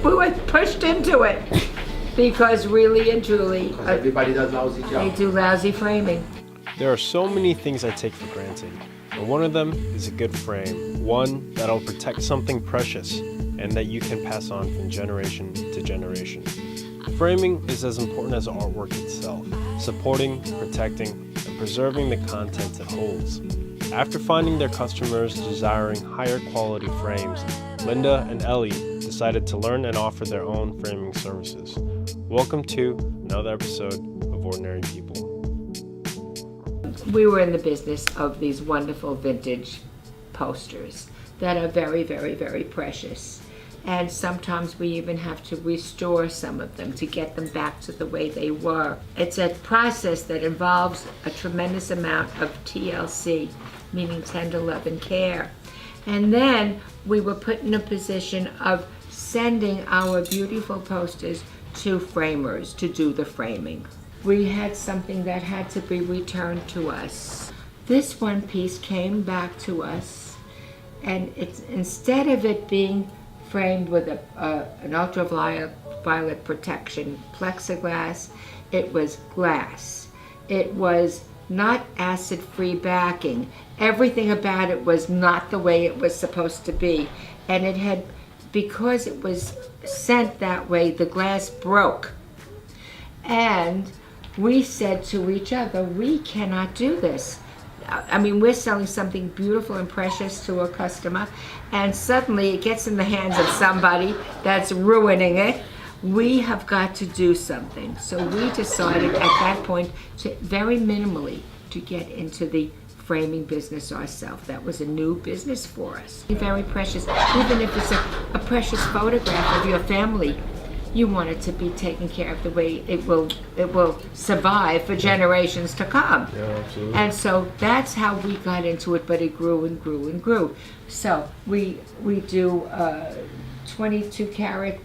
we were pushed into it because really and truly, Because everybody does lousy job. they do lousy framing. There are so many things I take for granted, and one of them is a good frame, one that'll protect something precious and that you can pass on from generation to generation. Framing is as important as artwork itself, supporting, protecting, and preserving the content it holds. After finding their customers desiring higher quality frames, Linda and Ellie decided to learn and offer their own framing services. Welcome to another episode of Ordinary People. We were in the business of these wonderful vintage posters that are very, very, very precious. And sometimes we even have to restore some of them to get them back to the way they were. It's a process that involves a tremendous amount of TLC, meaning tender love and care. And then we were put in a position of sending our beautiful posters to framers to do the framing. We had something that had to be returned to us. This one piece came back to us, and it's, instead of it being framed with an ultraviolet protection plexiglass, it was glass. It was not acid-free backing. Everything about it was not the way it was supposed to be. And it had, because it was sent that way, the glass broke. And we said to each other, we cannot do this. I mean, we're selling something beautiful and precious to a customer, and suddenly it gets in the hands of somebody that's ruining it. We have got to do something. So we decided at that point to very minimally to get into the framing business ourselves. That was a new business for us. Very precious, even if it's a precious photograph of your family. You want it to be taken care of the way it will survive for generations to come. Yeah, absolutely. And so that's how we got into it, but it grew and grew and grew. So we do 22 karat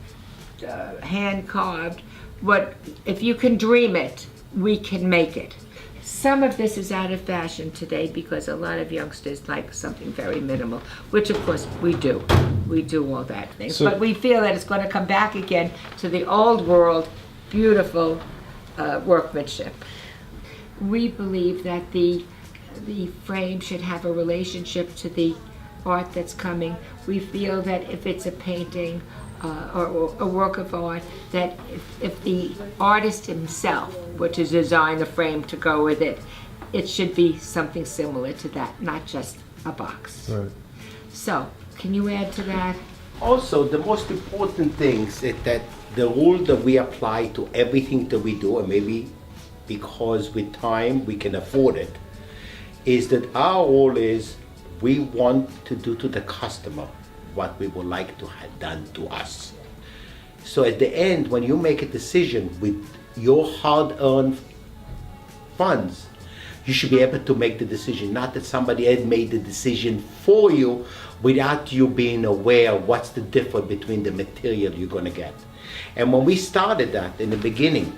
hand carved. What if you can dream it, we can make it. Some of this is out of fashion today because a lot of youngsters like something very minimal, which of course we do. We do all that things, but we feel that it's going to come back again to the old world, beautiful workmanship. We believe that the frame should have a relationship to the art that's coming. We feel that if it's a painting or a work of art, that if the artist himself were to design the frame to go with it, it should be something similar to that, not just a box. Right. So, can you add to that? Also, the most important thing is that the rule that we apply to everything that we do, and maybe because with time we can afford it, is that our rule is we want to do to the customer what we would like to have done to us. So at the end, when you make a decision with your hard-earned funds, you should be able to make the decision, not that somebody else made the decision for you without you being aware what's the difference between the material you're going to get. And when we started that in the beginning,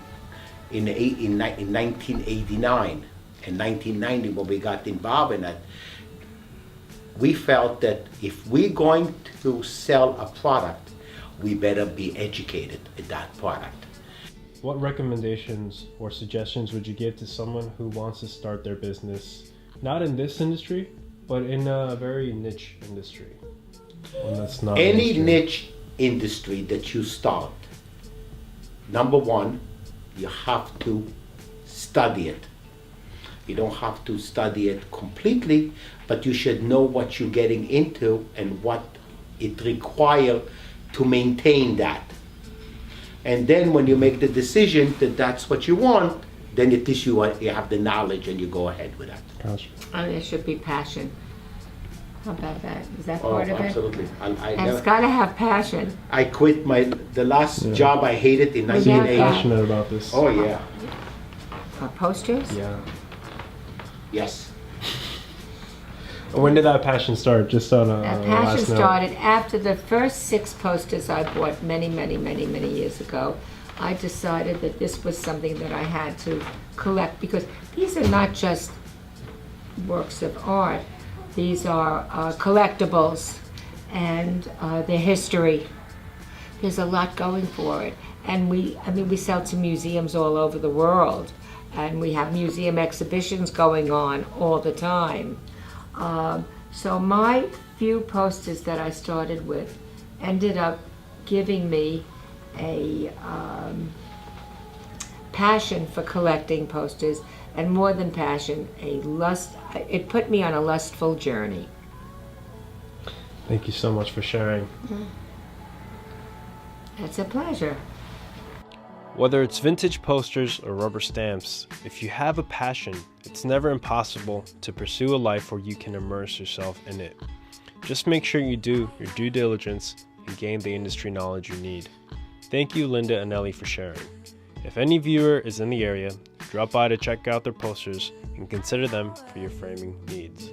in 1989 and 1990, when we got involved in that, we felt that if we're going to sell a product, we better be educated in that product. What recommendations or suggestions would you give to someone who wants to start their business, not in this industry, but in a very niche industry? One that's not Any industry. niche industry that you start, number one, you have to study it. You don't have to study it completely, but you should know what you're getting into and what it requires to maintain that. And then when you make the decision that that's what you want, then at least you have the knowledge and you go ahead with that. Gotcha. Oh, there should be passion. How about that? Is that part of it? Absolutely. And it's got to have passion. I quit the last job I hated in Was that 1980. Passionate about this. Oh yeah, Posters? Yeah. yes. When did that passion start? Just on a That last passion note. started after the first 6 posters I bought many years ago. I decided that this was something that I had to collect because these are not just works of art. These are collectibles and their history. there's a lot going for it. And we sell to museums all over the world, and we have museum exhibitions going on all the time. So my few posters that I started with ended up giving me a passion for collecting posters, and more than passion, it put me on a lustful journey. Thank you so much for sharing. It's a pleasure. Whether it's vintage posters or rubber stamps, if you have a passion, it's never impossible to pursue a life where you can immerse yourself in it. Just make sure you do your due diligence and gain the industry knowledge you need. Thank you, Linda and Ellie, for sharing. If any viewer is in the area, drop by to check out their posters and consider them for your framing needs.